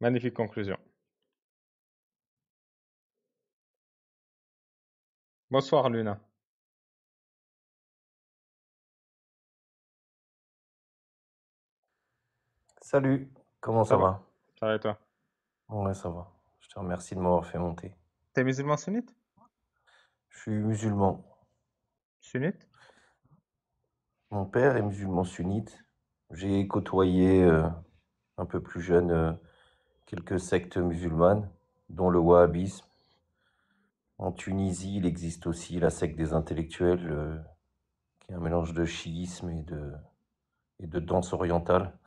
Magnifique conclusion. Bonsoir Luna. Salut, comment Ça ça va? va? Ça va et toi? Ouais, ça va. Je te remercie de m'avoir fait monter. T'es musulman sunnite? Je suis musulman. Sunnite? Mon père est musulman sunnite. J'ai côtoyé un peu plus jeune quelques sectes musulmanes, dont le wahhabisme. En Tunisie, il existe aussi la secte des intellectuels, qui est un mélange de chiisme et de danse orientale.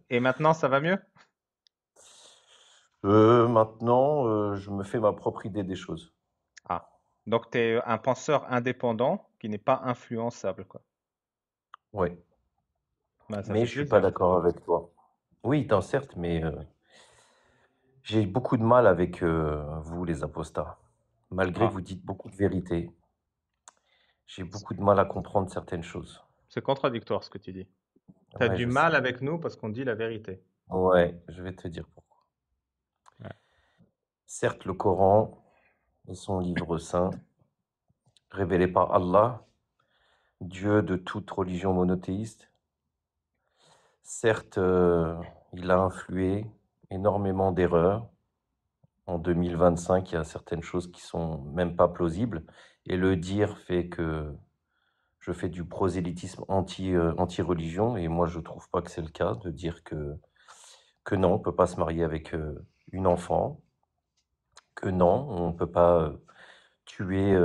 Et maintenant, ça va mieux? Maintenant, je me fais ma propre idée des choses. Ah. Donc t'es un penseur indépendant qui n'est pas influençable, quoi. Ouais, Ben, ça mais fait je suis pas plaisir. d'accord avec toi. Oui, t'en certes, mais j'ai beaucoup de mal avec vous, les apostats. Malgré que Ah. vous dites beaucoup de vérité, j'ai beaucoup de mal à comprendre certaines choses. C'est contradictoire ce que tu dis. T'as Ouais, du je sais. mal avec nous parce qu'on dit la vérité. Ouais, je vais te dire pourquoi. Ouais. Certes, le Coran est son livre saint, révélé par Allah, Dieu de toute religion monothéiste. Certes, il a influé énormément d'erreurs. En 2025, il y a certaines choses qui sont même pas plausibles. Et le dire fait que je fais du prosélytisme anti-religion, et moi je trouve pas que c'est le cas de dire que non, on peut pas se marier avec une enfant, que non, on peut pas tuer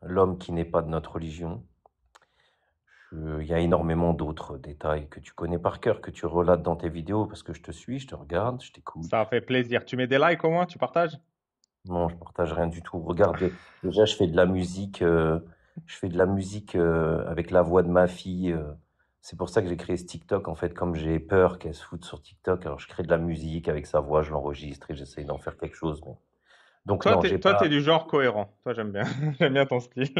l'homme qui n'est pas de notre religion. Il y a énormément d'autres détails que tu connais par cœur, que tu relates dans tes vidéos, parce que je te suis, je te regarde, je Ça t'écoute. fait plaisir. Tu mets des likes au moins? Tu partages? Non, je partage rien du tout. Regarde, déjà, je fais de la musique avec la voix de ma fille. C'est pour ça que j'ai créé ce TikTok, en fait, comme j'ai peur qu'elle se foute sur TikTok. Alors, je crée de la musique avec sa voix, je l'enregistre et j'essaye d'en faire quelque chose. Donc, Toi, non, t'es, j'ai toi, pas. t'es du genre cohérent. Toi, j'aime bien. J'aime bien ton style.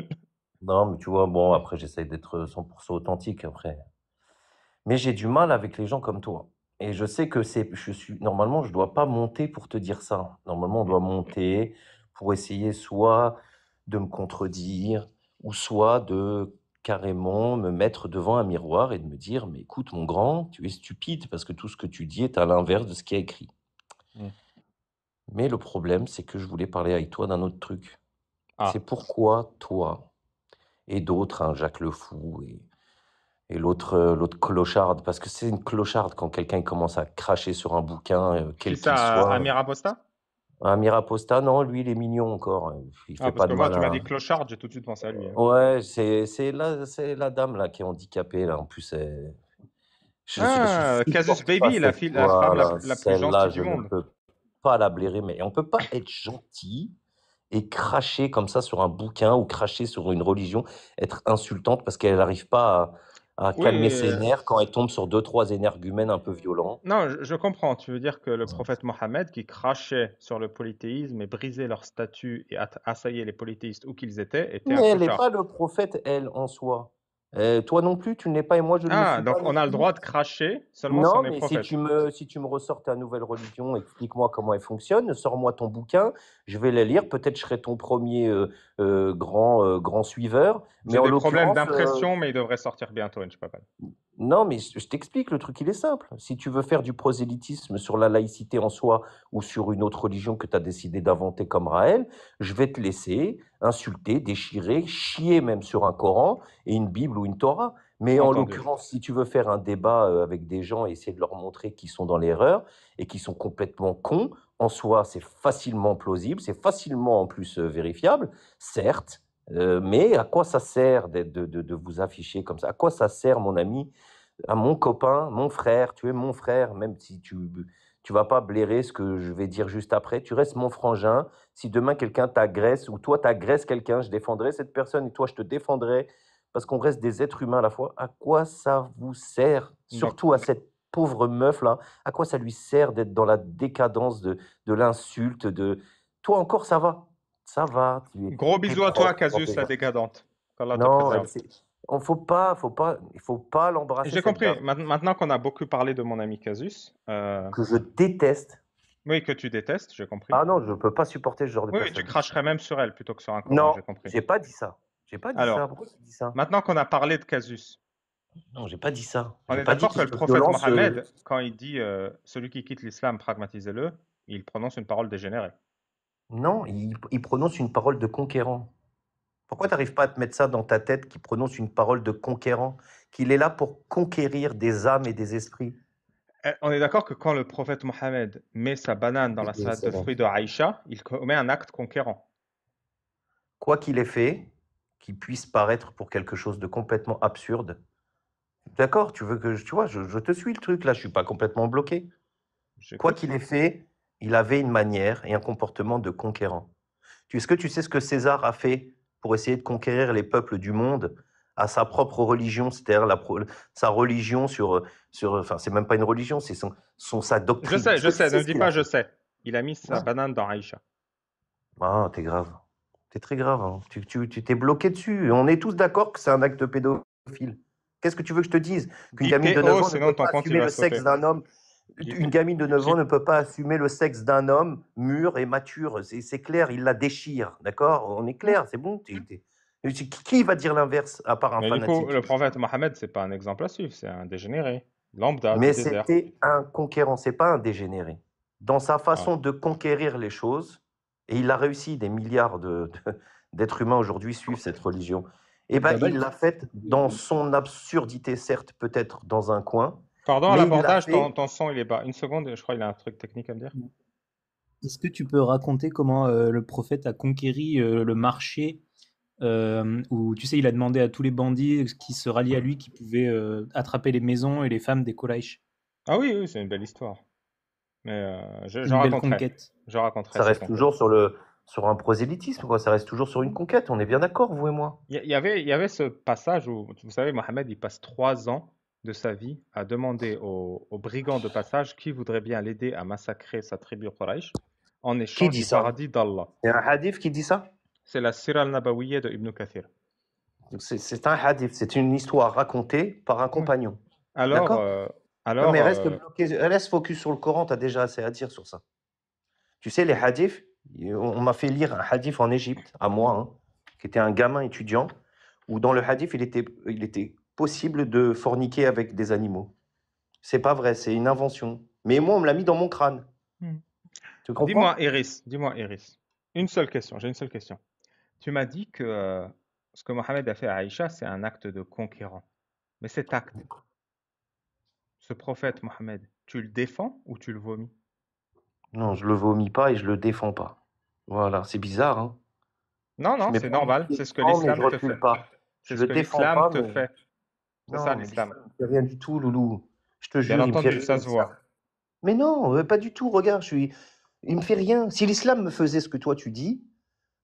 Non, mais tu vois, bon, après, j'essaye d'être 100% authentique après. Mais j'ai du mal avec les gens comme toi. Et je sais que normalement, je dois pas monter pour te dire ça. Normalement, on Mm. doit monter pour essayer soit de me contredire, ou soit de carrément me mettre devant un miroir et de me dire, mais écoute, mon grand, tu es stupide parce que tout ce que tu dis est à l'inverse de ce qui est écrit. Mm. Mais le problème, c'est que je voulais parler avec toi d'un autre truc. C'est Ah. pourquoi toi et d'autres, hein, Jacques Le Fou et l'autre clocharde, parce que c'est une clocharde quand quelqu'un il commence à cracher sur un bouquin, Qui quel qu'il ça, soit. Amir Aposta? Amir Aposta, non, lui, il est mignon encore, il Ah, fait parce pas que de moi, tu m'as malin. dit clochard, j'ai tout de suite pensé à lui, hein. Ouais, c'est la dame là qui est handicapée là, en plus je Ah, Casus supporte pas Baby, cette la femme voilà, la plus celle-là, gentille du je ne monde. peux pas la blairer, mais on peut pas être gentil et cracher comme ça sur un bouquin ou cracher sur une religion, être insultante parce qu'elle n'arrive pas à Oui, calmer ses nerfs quand elle tombe sur deux trois énergumènes un peu violents. non, je comprends. Tu veux dire que le Ouais. prophète Mohammed, qui crachait sur le polythéisme et brisait leur statut et assaillait les polythéistes où qu'ils étaient, était un Mais elle n'est clochard. pas le prophète, elle, en soi. Toi non plus, tu ne l'es pas et moi je ne le Ah, suis pas donc non on a le plus. droit de cracher seulement si on Non, est mais prophète. si tu me ressors ta nouvelle religion, explique-moi comment elle fonctionne, sors-moi ton bouquin, je vais la lire, peut-être je serai ton premier grand suiveur, mais J'ai en des problèmes l'occurrence, d'impression, mais il devrait sortir bientôt, Inch'Papa. non, mais je t'explique, le truc, il est simple. Si tu veux faire du prosélytisme sur la laïcité en soi ou sur une autre religion que tu as décidé d'inventer comme Raël, je vais te laisser insulter, déchirer, chier même sur un Coran et une Bible ou une Torah. Mais en Entendu. l'occurrence, si tu veux faire un débat avec des gens et essayer de leur montrer qu'ils sont dans l'erreur et qu'ils sont complètement cons, en soi, c'est facilement plausible, c'est facilement en plus vérifiable, certes, mais à quoi ça sert de vous afficher comme ça? À quoi ça sert, mon ami, à mon copain, mon frère, tu es mon frère, même si tu vas pas blairer ce que je vais dire juste après, tu restes mon frangin. Si demain quelqu'un t'agresse ou toi t'agresses quelqu'un, je défendrai cette personne et toi je te défendrai parce qu'on reste des êtres humains à la fois. À quoi ça vous sert? Donc, Surtout à cette pauvre meuf là, à quoi ça lui sert d'être dans la décadence de l'insulte, de toi encore ça va. Ça va, gros tu es bisous à toi, propre dans tes Casus, la gestes. décadente. Qu'Allah te Non, préserve. Il faut pas l'embrasser J'ai cette compris. dame Maintenant qu'on a beaucoup parlé de mon ami Casus, que je déteste. oui, que tu détestes, j'ai compris. Ah non, je peux pas supporter ce genre de Oui, oui, tu personne. cracherais même sur elle plutôt que sur un Coran, Non, j'ai compris. j'ai pas dit ça. J'ai pas dit ça. Alors, Pourquoi tu dis ça? maintenant qu'on a parlé de Casus, Non, j'ai pas dit ça. on J'ai est pas dit d'accord que que le cette prophète violence. Mohammed, quand il dit celui qui quitte l'islam, pragmatisez-le, il prononce une parole dégénérée. Non, il prononce une parole de conquérant. Pourquoi tu n'arrives pas à te mettre ça dans ta tête qu'il prononce une parole de conquérant, qu'il est là pour conquérir des âmes et des esprits? On est d'accord que quand le prophète Mohammed met sa banane dans la salade de fruits de Aïcha, il commet un acte conquérant. Quoi qu'il ait fait, qu'il puisse paraître pour quelque chose de complètement absurde. D'accord, tu veux que tu vois, je te suis le truc là, je suis pas complètement bloqué. Quoi J'écoute. qu'il ait fait, il avait une manière et un comportement de conquérant. Est-ce que tu sais ce que César a fait pour essayer de conquérir les peuples du monde à sa propre religion, c'est-à-dire sa religion enfin, c'est même pas une religion, c'est sa doctrine. Est-ce Je que tu sais, ne sais me ce dis qu'il a pas je fait? sais. Il a mis sa Ouais. banane dans Aïcha. Ah, t'es grave. T'es très grave, hein. Tu t'es bloqué dessus. On est tous d'accord que c'est un acte pédophile. Qu'est-ce que tu veux que je te dise? Qu'une Dis gamine de PO, 9 ans ne sinon peut ton pas compte il assumer va le sexe sauter. d'un homme. Il- Une gamine de 9 ans qui- ne peut pas assumer le sexe d'un homme mûr et mature. C'est clair, il la déchire. D'accord? On est clair, c'est bon. Qui va dire l'inverse à part un Mais du coup, fanatique? le prophète Mohammed, c'est pas un exemple à suivre, c'est un dégénéré. Lambda du Mais désert. c'était un conquérant, c'est pas un dégénéré. Dans sa Ah. façon de conquérir les choses, et il a réussi, des milliards d'êtres humains aujourd'hui suivent cette religion. Et ben, Gabal, il l'a faite dans son absurdité, certes, peut-être dans un coin, Pardon à mais il l'a l'abordage, fait. ton son il est bas. Une seconde, je crois qu'il a un truc technique à me dire. est-ce que tu peux raconter comment le prophète a conquéri le marché où, tu sais, il a demandé à tous les bandits qui se ralliaient à lui qui pouvaient attraper les maisons et les femmes des Quraysh. Ah oui, oui, c'est une belle histoire. Mais Une belle conquête. Je raconterai Ça cette reste conquête. toujours sur un prosélytisme, quoi. Ça reste toujours sur une conquête. On est bien d'accord, vous et moi. Il y avait ce passage où, vous savez, Mohammed, il passe 3 ans de sa vie à demander aux brigands de passage qui voudrait bien l'aider à massacrer sa tribu Quraysh en Qui échange dit du ça? paradis d'Allah. C'est un hadith qui dit ça? C'est la Sira al-Nabawiyya de Ibn Kathir. C'est un hadith, c'est une histoire racontée par un Oui. compagnon. Alors, D'accord? Non, mais reste bloqué, reste focus sur le Coran, tu as déjà assez à dire sur ça. Tu sais, les hadiths, on m'a fait lire un hadith en Égypte, à moi, hein, qui était un gamin étudiant, où dans le hadith, il était possible de forniquer avec des animaux. C'est pas vrai, c'est une invention. Mais moi, on me l'a mis dans mon crâne. Hmm. Tu comprends? Dis-moi, Iris, une seule question, j'ai une seule question. Tu m'as dit que ce que Mohammed a fait à Aïcha, c'est un acte de conquérant. Mais cet acte, ce prophète Mohammed, tu le défends ou tu le vomis? Non, je le vomis pas et je le défends pas. Voilà, c'est bizarre, hein. Non, Je non, mets c'est pas mon normal, pied c'est ce que dedans, mais je l'islam te recule fait. pas. C'est Je ce le que défends l'islam pas, te mais fait. C'est ça non, mais l'islam. l'islam, il me fait rien du tout, Loulou. Je te Bien jure, il me fait entendu, rien, ça se l'islam. voit. Mais non, pas du tout. Regarde, il me fait rien. Si l'islam me faisait ce que toi tu dis,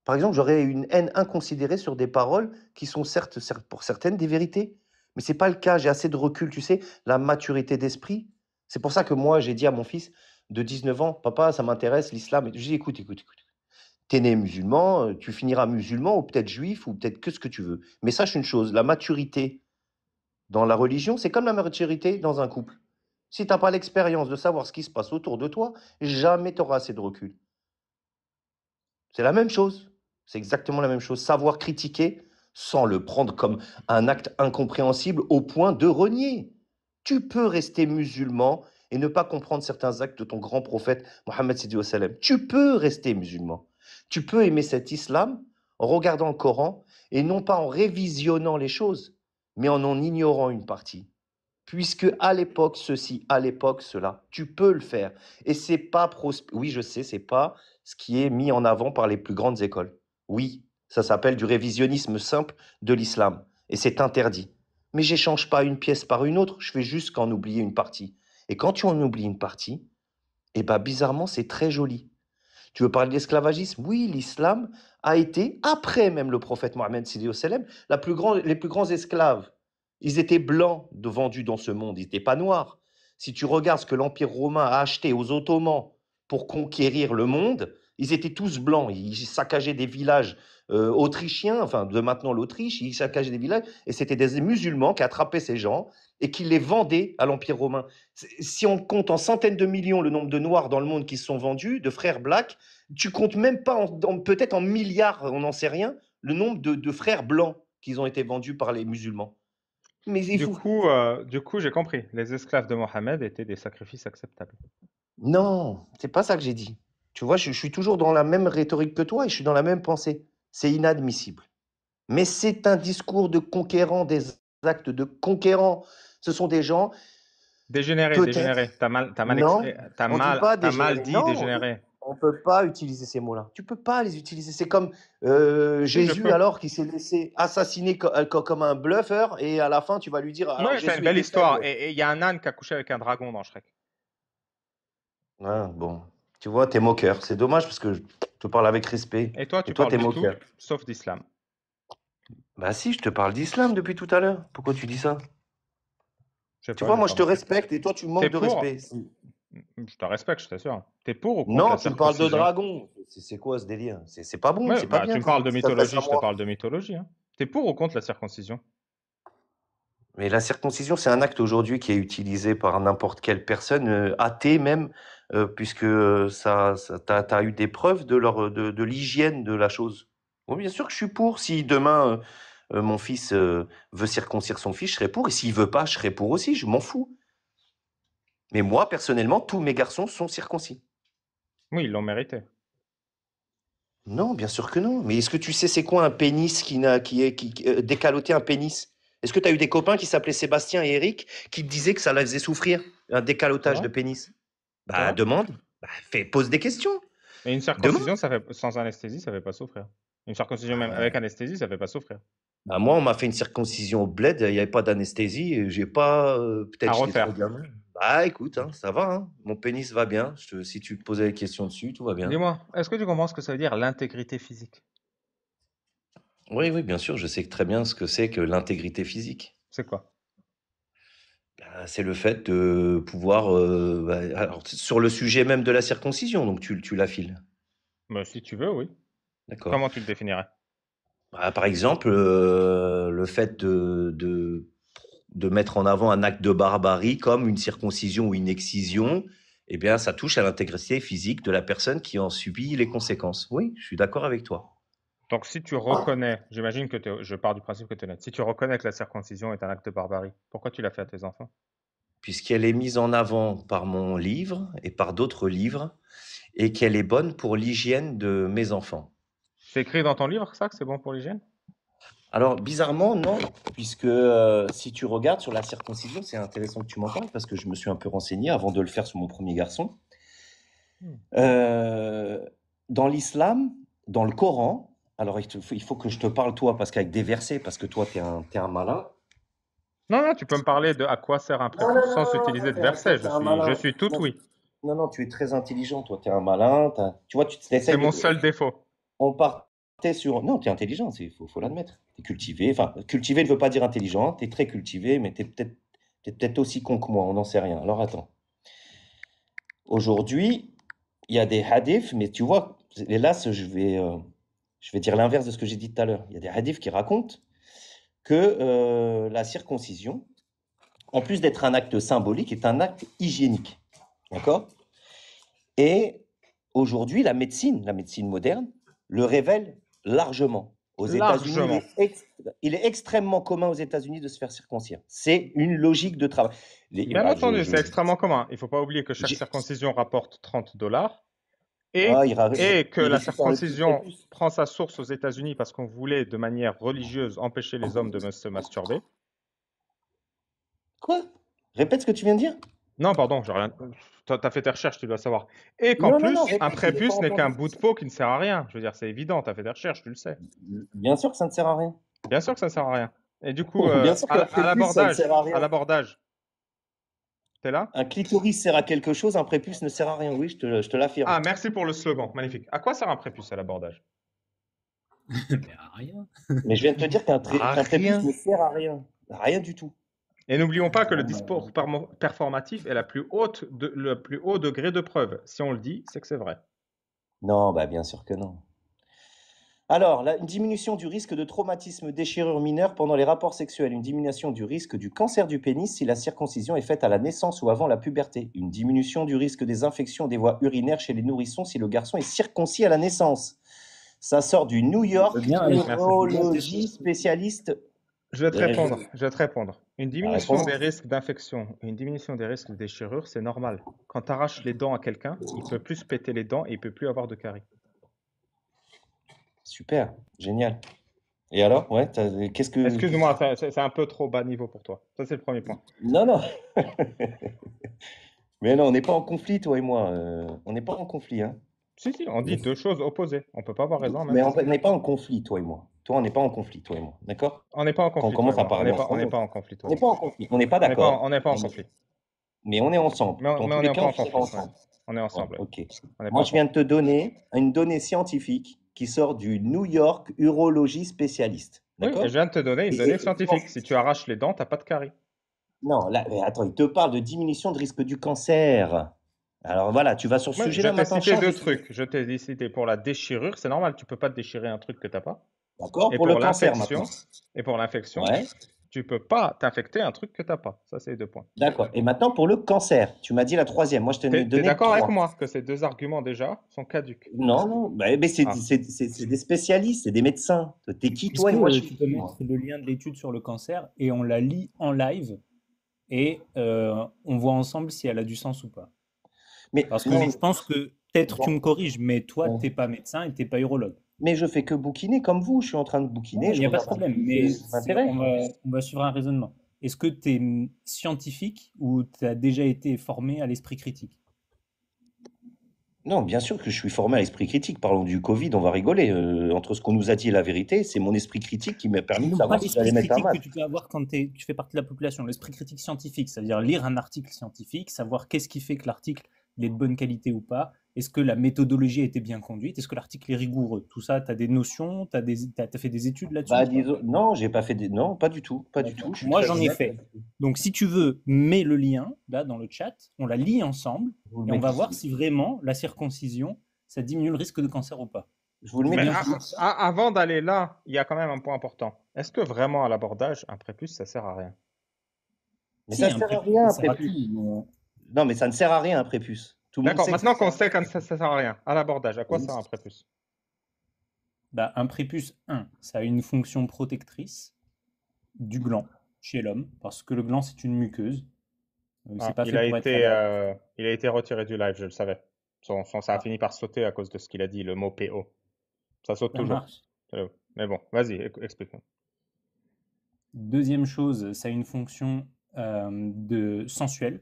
par exemple, j'aurais une haine inconsidérée sur des paroles qui sont certes pour certaines des vérités, mais c'est pas le cas. J'ai assez de recul, tu sais, la maturité d'esprit. C'est pour ça que moi, j'ai dit à mon fils de 19 ans, papa, ça m'intéresse l'islam. Et je dis, écoute. T'es né musulman, tu finiras musulman ou peut-être juif ou peut-être que ce que tu veux. Mais sache une chose, la maturité dans la religion, c'est comme la maturité dans un couple. Si tu n'as pas l'expérience de savoir ce qui se passe autour de toi, jamais tu auras assez de recul. C'est la même chose. C'est exactement la même chose. Savoir critiquer sans le prendre comme un acte incompréhensible au point de renier. Tu peux rester musulman et ne pas comprendre certains actes de ton grand prophète Mohammed Sidi Salem. Tu peux rester musulman. Tu peux aimer cet islam en regardant le Coran et non pas en révisionnant les choses, mais en ignorant une partie. Puisque à l'époque ceci, à l'époque cela, tu peux le faire. Et c'est pas oui, je sais, c'est pas ce qui est mis en avant par les plus grandes écoles. Oui, ça s'appelle du révisionnisme simple de l'islam et c'est interdit. Mais j'échange pas une pièce par une autre, je fais juste qu'en oublier une partie. Et quand tu en oublies une partie, eh ben bizarrement, c'est très joli. Tu veux parler d'esclavagisme? Oui, l'islam a été, après même le prophète Mohammed Sidi Salem, les plus grands esclaves. Ils étaient blancs vendus dans ce monde, ils n'étaient pas noirs. Si tu regardes ce que l'Empire romain a acheté aux Ottomans pour conquérir le monde, ils étaient tous blancs, ils saccageaient des villages autrichiens, enfin de maintenant l'Autriche, ils saccageaient des villages, et c'était des musulmans qui attrapaient ces gens et qui les vendaient à l'Empire romain. Si on compte en centaines de millions le nombre de Noirs dans le monde qui se sont vendus, de frères blacks, tu comptes même pas, peut-être en milliards, on n'en sait rien, le nombre de frères blancs qui ont été vendus par les musulmans. Mais il faut... Du coup, j'ai compris. Les esclaves de Mohammed étaient des sacrifices acceptables. Non, c'est pas ça que j'ai dit. Tu vois, je suis toujours dans la même rhétorique que toi et je suis dans la même pensée. C'est inadmissible. Mais c'est un discours de conquérant, des actes de conquérant. Ce sont des gens, Dégénéré, peut-être, dégénéré. non, on dit pas T'as mal dégénéré. dit Non, dégénéré. on peut pas utiliser ces mots-là. Tu peux pas les utiliser. C'est comme Si, je Jésus peux. alors qui s'est laissé assassiner comme un bluffeur et à la fin tu vas lui dire alors Ouais, c'est une Jésus belle était histoire. faible. Et il y a un âne qui a couché avec un dragon dans Shrek. Ah, bon, tu vois, t'es moqueur. C'est dommage parce que je te parle avec respect. Et toi, Et tu toi, parles t'es de tout, moqueur. sauf d'islam. Bah si, je te parle d'islam depuis tout à l'heure. Pourquoi tu dis ça? Je sais Tu pas, vois, j'ai moi pas je te remarqué. respecte et toi tu T'es manques de pour? respect. Je te respecte, je t'assure. T'es pour ou contre la Non, tu me parles de circoncision? dragon. C'est quoi ce délire? C'est pas bon, Ouais, c'est pas bah tu bien me parles de quand tu t'adresses mythologie, à je te moi. parle de mythologie, hein. T'es pour ou contre la circoncision? Mais la circoncision, c'est un acte aujourd'hui qui est utilisé par n'importe quelle personne, athée même, puisque t'as eu des preuves de l'hygiène de la chose. Bon, bien sûr que je suis pour. Si demain mon fils veut circoncire son fils, je serai pour. Et s'il veut pas, je serai pour aussi. Je m'en fous. Mais moi, personnellement, tous mes garçons sont circoncis. Oui, ils l'ont mérité. Non, bien sûr que non. Mais est-ce que tu sais c'est quoi un pénis décaloter un pénis? Est-ce que tu as eu des copains qui s'appelaient Sébastien et Eric qui te disaient que ça les faisait souffrir, un C'est décalotage vrai? de pénis? C'est Bah vrai? demande, bah, pose des questions, Mais une demande. circoncision, ça fait, sans anesthésie, ça fait pas souffrir. Une circoncision même avec anesthésie, ça fait pas souffrir. Bah, moi, on m'a fait une circoncision au bled, il n'y avait pas d'anesthésie, et j'ai pas, À peut-être j'étais trop refaire. gamin. Bah écoute, hein, ça va, hein. Mon pénis va bien. Si tu te posais des questions dessus, tout va bien. Dis-moi, est-ce que tu comprends ce que ça veut dire l'intégrité physique? Oui, oui, bien sûr, je sais très bien ce que c'est que l'intégrité physique. C'est quoi? Bah, c'est le fait de pouvoir, alors, sur le sujet même de la circoncision, donc tu l'affiles. Bah, si tu veux, oui. D'accord. Comment tu le définirais? Bah, par exemple, le fait de mettre en avant un acte de barbarie comme une circoncision ou une excision, eh bien, ça touche à l'intégrité physique de la personne qui en subit les conséquences. Oui, je suis d'accord avec toi. Donc, si tu reconnais, j'imagine que je pars du principe que tu es honnête, si tu reconnais que la circoncision est un acte de barbarie, pourquoi tu l'as fait à tes enfants? Puisqu'elle est mise en avant par mon livre et par d'autres livres, et qu'elle est bonne pour l'hygiène de mes enfants. C'est écrit dans ton livre, ça, que c'est bon pour l'hygiène? Alors, bizarrement, non, puisque si tu regardes sur la circoncision, c'est intéressant que tu m'en parles parce que je me suis un peu renseigné avant de le faire sur mon premier garçon. Hmm. Euh, dans l'islam, dans le Coran, alors il faut que je te parle toi, parce qu'avec des versets, parce que toi, t'es un malin. Non, non, tu peux me parler de à quoi sert un Non, non, prépuce non, sans non, utiliser de toi, verset. t'es un Je malin. suis tout Non, oui. non, non, tu es très intelligent, toi, t'es un malin. Tu vois, tu C'est essayes de... mon seul défaut. On partait sur... Non, tu es intelligent, il faut l'admettre. Tu es cultivé. Enfin, cultivé ne veut pas dire intelligent. Tu es très cultivé, mais tu es peut-être aussi con que moi. On n'en sait rien. Alors attends. Aujourd'hui, il y a des hadiths, mais tu vois, hélas, je vais dire l'inverse de ce que j'ai dit tout à l'heure. Il y a des hadiths qui racontent que la circoncision, en plus d'être un acte symbolique, est un acte hygiénique. D'accord? Et aujourd'hui, la médecine moderne, le révèle largement. Aux États-Unis, Largement. il est extrêmement commun aux États-Unis de se faire circoncire. C'est une logique de travail. Bien entendu, c'est extrêmement commun. Il ne faut pas oublier que chaque j'ai- circoncision rapporte $30 ah, et que il la récupère le petit circoncision prépuce. prend sa source aux États-Unis parce qu'on voulait de manière religieuse empêcher les hommes de se masturber. Quoi? Répète ce que tu viens de dire? Non, pardon, j'ai rien. T'as fait tes recherches, tu dois savoir. Et qu'en Non, non, non, plus, un répète, je n'ai pas prépuce n'est qu'un entendu. bout de peau qui ne sert à rien. Je veux dire, c'est évident, t'as fait des recherches, tu le sais. Bien sûr que ça ne sert à rien. Bien sûr que ça ne sert à rien. Et du coup, Bien sûr qu'un prépuce, ça ne sert à à rien. l'abordage, t'es là? Un clitoris sert à quelque chose, un prépuce ne sert à rien. Oui, je te l'affirme. Ah, merci pour le slogan, magnifique. À quoi sert un prépuce à l'abordage? Mais à rien. Mais je viens de te dire qu'un À prépuce rien. ne sert à rien. À rien du tout. Et n'oublions pas que le discours performatif est le plus haut degré de preuve. Si on le dit, c'est que c'est vrai. Non, bah bien sûr que non. Alors, une diminution du risque de traumatisme déchirure mineure pendant les rapports sexuels, une diminution du risque du cancer du pénis si la circoncision est faite à la naissance ou avant la puberté, une diminution du risque des infections des voies urinaires chez les nourrissons si le garçon est circoncis à la naissance. Ça sort du New Je veux York bien, Urology spécialiste. Je vais te Je- répondre. Je vais te répondre. Une diminution réponds. des risques d'infection et une diminution des risques de déchirure, c'est normal. Quand tu arraches les dents à quelqu'un, il peut plus se péter les dents et il peut plus avoir de caries. Super, génial. Et alors, ouais, qu'est-ce que... Excuse-moi, c'est un peu trop bas niveau pour toi. Ça, c'est le premier point. Non, non. Mais non, on n'est pas en conflit, toi et moi. On n'est pas en conflit, hein. Si, on dit deux choses opposées. On peut pas avoir raison en même Mais temps. on n'est pas en conflit, toi et moi. Toi, on n'est pas en conflit, toi et moi. D'accord? On n'est pas en Quand on conflit, commence toi à et moi. parler On n'est ensemble, pas en conflit, toi on et n'est moi. pas en conflit. On n'est pas d'accord. On n'est pas en conflit. Mais on est ensemble. Mais Dans on tous n'est les pas cas, en on serait conflit. ensemble. On est ensemble. Ouais, ok. On n'est pas Moi, en je viens de te donner une donnée scientifique qui sort du New York Urology Spécialiste. Oui, D'accord? et je viens de te donner une donnée scientifique. Si tu arraches les dents, t'as pas de caries. Non, là, mais attends, il te parle de diminution de risque du cancer. Alors voilà, tu vas sur ce Ouais, je sujet-là t'ai maintenant. cité Change deux de sujet. trucs. Je t'ai cité pour la déchirure, c'est normal, tu peux pas te déchirer un truc que t'as pas. D'accord? Et Pour le pour cancer l'infection, maintenant. Ouais. tu peux pas t'infecter un truc que t'as pas. Ça, c'est les 2 points. D'accord. Et maintenant pour le cancer, tu m'as dit la troisième. Moi, je t'en ai T'es donné d'accord avec trois. moi que ces 2 arguments déjà sont caduques? Non, non, mais c'est Ah. des spécialistes, c'est des médecins. T'es qui, Est-ce toi, et moi, je que suis tu peux qui, moi? mettre le lien de l'étude sur le cancer et on la lit en live et on voit ensemble si elle a du sens ou pas. Mais Parce que non, je pense que peut-être tu bon, me corriges, mais toi, bon. t'es pas médecin et t'es pas urologue. Mais je fais que bouquiner comme vous. Je suis en train de bouquiner, Ouais, il je n'y a pas de regarde un problème, truc, mais ça m'intéresse. on va suivre un raisonnement. Est-ce que tu es scientifique ou tu as déjà été formé à l'esprit critique? Non, bien sûr que je suis formé à l'esprit critique. Parlons du Covid, on va rigoler. Entre ce qu'on nous a dit et la vérité, c'est mon esprit critique qui m'a permis de Non, pas savoir si j'allais l'esprit mettre un critique que masque. tu peux avoir quand tu fais partie de la population, l'esprit critique scientifique, c'est-à-dire lire un article scientifique, savoir qu'est-ce qui fait que l'article il est de bonne qualité ou pas, est-ce que la méthodologie a été bien conduite, est-ce que l'article est rigoureux, tout ça, tu as des notions, tu as fait des études là-dessus Bah, ou pas? disons, non, j'ai pas fait des. Non, pas du tout. Pas du D'accord. tout. Je suis Moi, très j'en ai honnête. fait. Donc, si tu veux, mets le lien là dans le chat, on la lit ensemble Vous le et on va mettez- voir si vraiment la circoncision, ça diminue le risque de cancer ou pas. Je vous le C'est mets Mais bien tout de comme suite. ça. avant d'aller là, il y a quand même un point important. Est-ce que vraiment à l'abordage, un prépuce, ça sert à rien? Mais Si, ça un sert à prépuce, rien, ça un sert à prépuce. tout. Non, mais ça ne sert à rien, un prépuce. Tout le monde D'accord, sait que maintenant ça qu'on sert à sait que ça sert à rien, à l'abordage, à quoi rien. sert un prépuce? Bah, un prépuce, ça a une fonction protectrice du gland chez l'homme, parce que le gland, c'est une muqueuse. C'est pas fait pour être à la... Il a été retiré du live, je le savais. Ça a fini par sauter à cause de ce qu'il a dit, le mot PO. Ça saute Ça toujours. marche. Mais bon, vas-y, explique-moi. Deuxième chose, ça a une fonction sensuelle,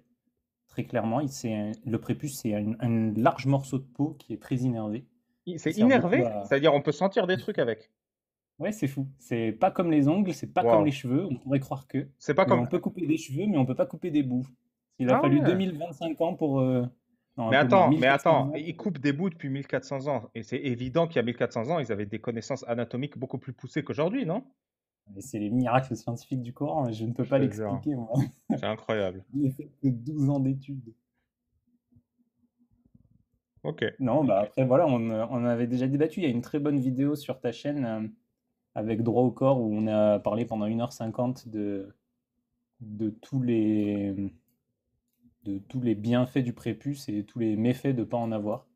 très clairement. Le prépuce, c'est un large morceau de peau qui est très innervé. C'est sert innervé, beaucoup à- c'est-à-dire on peut sentir des trucs avec. Ouais, c'est fou. C'est pas comme les ongles, c'est pas Wow. comme les cheveux. On pourrait croire que. C'est pas Mais comme. on peut couper des cheveux, mais on peut pas couper des bouts. Il a Ah fallu ouais. 2025 ans pour. Non, un Mais peu moins, attends, 1400 ans. ils coupent des bouts depuis 1400 ans. Et c'est évident qu'il y a 1400 ans, ils avaient des connaissances anatomiques beaucoup plus poussées qu'aujourd'hui, non? Mais c'est les miracles scientifiques du Coran, et je ne peux pas Je te jure. l'expliquer, moi. C'est incroyable. Je n'ai fait que 12 ans d'études. Ok. Non, bah après, voilà, on avait déjà débattu. Il y a une très bonne vidéo sur ta chaîne avec Droit au corps où on a parlé pendant 1h50 de tous les bienfaits du prépuce et tous les méfaits de ne pas en avoir.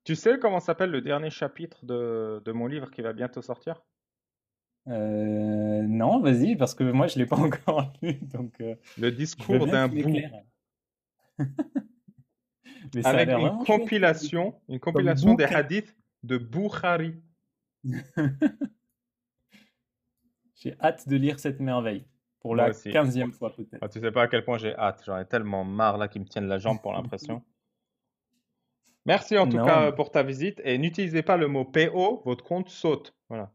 Tu sais comment s'appelle le dernier chapitre de mon livre qui va bientôt sortir? Non, vas-y, parce que moi, je ne l'ai pas encore lu, donc Le je veux discours bien d'un que tu bout. m'éclaires. Mais ça a Avec l'air une vraiment chouette, compilation des bouquin. hadiths de Bukhari. J'ai hâte de lire cette merveille. Pour Moi la aussi. 15e fois, peut-être. Ah, tu sais pas à quel point j'ai hâte. J'en ai tellement marre là qu'ils me tiennent la jambe pour l'impression. Merci en tout Non, cas mais- pour ta visite et n'utilisez pas le mot PO, votre compte saute. Voilà.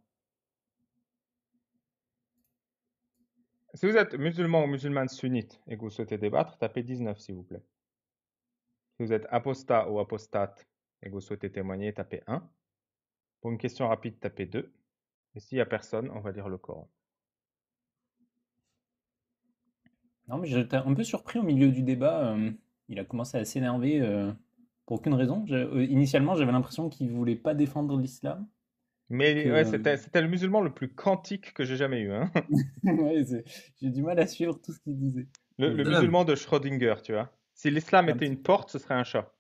Si vous êtes musulman ou musulmane sunnite et que vous souhaitez débattre, tapez 19 s'il vous plaît. Si vous êtes apostat ou apostate et que vous souhaitez témoigner, tapez 1. Pour une question rapide, tapez 2. Et s'il n'y a personne, on va lire le Coran. Non, mais j'étais un peu surpris au milieu du débat. Il a commencé à s'énerver pour aucune raison. Initialement, j'avais l'impression qu'il voulait pas défendre l'islam. Mais que, ouais, c'était le musulman le plus quantique que j'ai jamais eu, hein. ouais, j'ai du mal à suivre tout ce qu'il disait. Le Mais- musulman de Schrödinger, tu vois. Si l'islam Un était petit une porte, ce serait un chat.